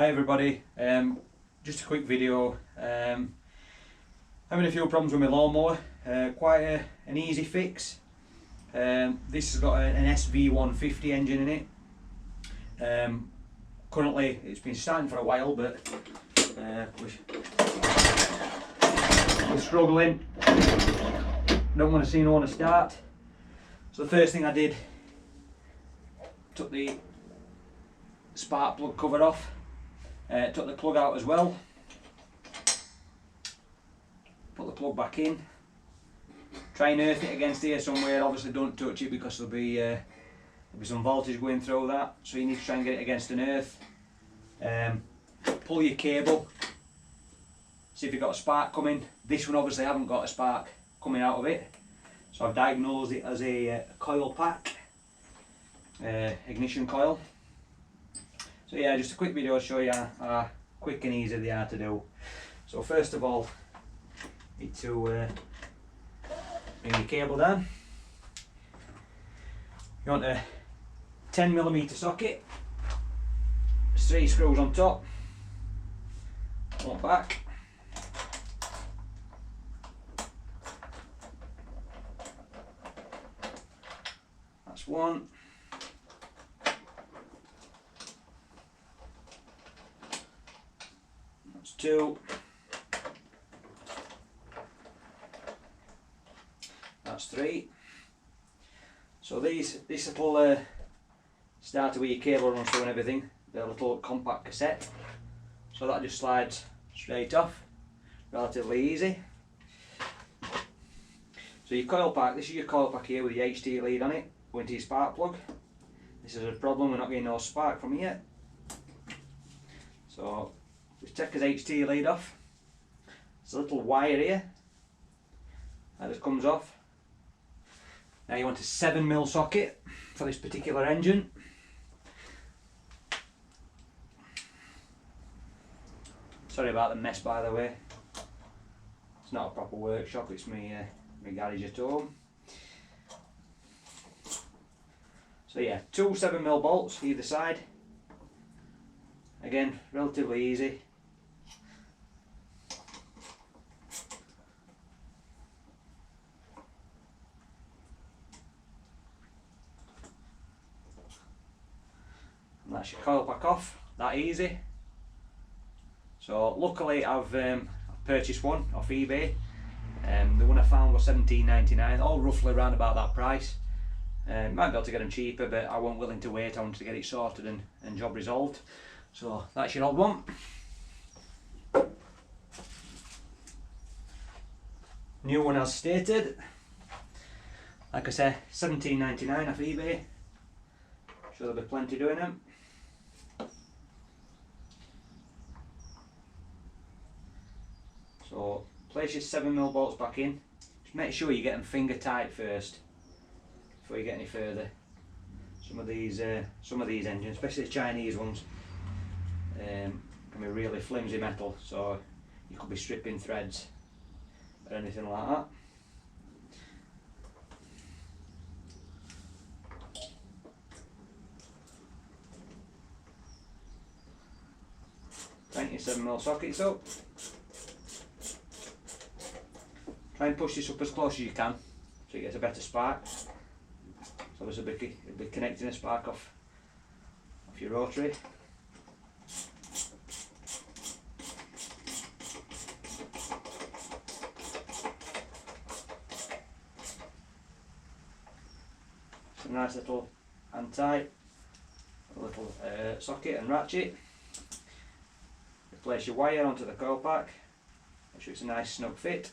Hi everybody, just a quick video. Having a few problems with my lawnmower. Quite an easy fix. This has got an SV150 engine in it. Currently it's been starting for a while, but we're struggling. Don't want to see no one to start. So the first thing I did, took the spark plug cover off. Took the plug out as well, put the plug back in, try and earth it against here somewhere. Obviously don't touch it because there'll be some voltage going through that, so you need to try and get it against an earth. Pull your cable, see if you've got a spark coming. This one obviously I haven't got a spark coming out of it, so I've diagnosed it as a coil pack, ignition coil. So yeah, just a quick video to show you how quick and easy they are to do. So first of all, you need to bring your cable down. You want a 10mm socket. There's 3 screws on top, 1 back. That's 1. That's 2. That's 3. So this little starter with your cable runs through and everything, the little compact cassette. So that just slides straight off, relatively easy. So your coil pack, this is your coil pack here with the HT lead on it, going to your spark plug. This is a problem, we're not getting no spark from it yet. So just take his HT lead off. There's a little wire here that just comes off. Now you want a 7mm socket for this particular engine. Sorry about the mess, by the way. It's not a proper workshop, it's my garage at home. So yeah, 2 7mm bolts either side. Again, relatively easy. And that's your coil pack off, that easy. So luckily I've purchased one off eBay. The one I found was $17.99, all roughly around about that price. Might be able to get them cheaper, but I wasn't willing to wait. I wanted to get it sorted and job resolved. So that's your old one. New one as stated. Like I say, $17.99 off eBay. Sure there'll be plenty doing them. So place your 7mm bolts back in. Just make sure you get them finger tight first before you get any further. Some of these engines, especially the Chinese ones, can be really flimsy metal, so you could be stripping threads or anything like that. Tighten your 7mm sockets up. Try and push this up as close as you can so you get a better spark. So obviously it'll be connecting a spark off your rotary. Some nice little hand tight, a little socket and ratchet. Place your wire onto the coil pack, make sure it's a nice snug fit.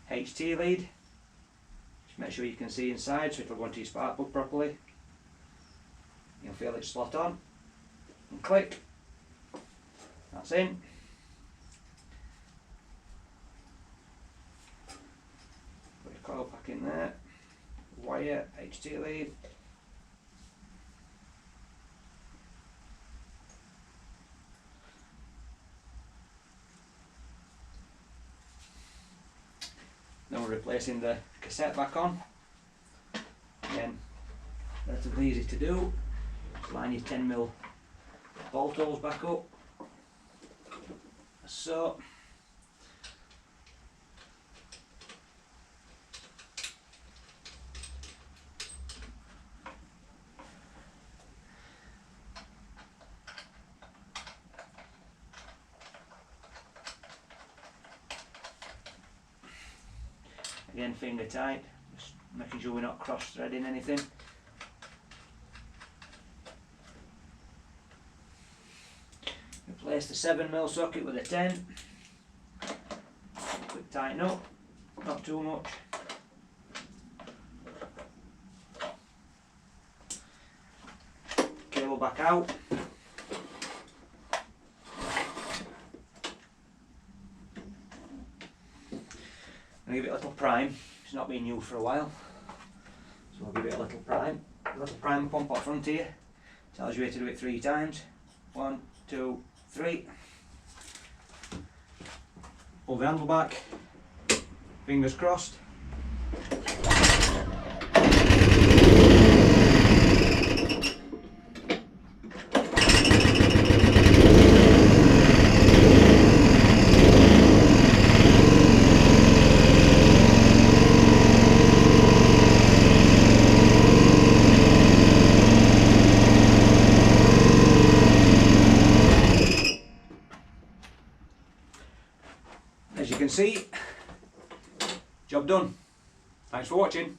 HT lead, just make sure you can see inside so it'll go into your spark plug properly. You'll feel it slot on and click. That's in. Put your coil pack in there, wire, HT lead. Then we're replacing the cassette back on. Again, relatively easy to do. line your 10mm bolt holes back up, so. Again, finger tight, just making sure we're not cross threading anything. Replace the 7mm socket with a 10. Quick tighten up, not too much. Cable back out. I'll give it a little prime. It's not been used for a while, so I'll give it a little prime. A little prime pump up front here. Tells you how to do it 3 times. 1, 2, 3. Pull the handle back. Fingers crossed. As you can see, job done. Thanks for watching.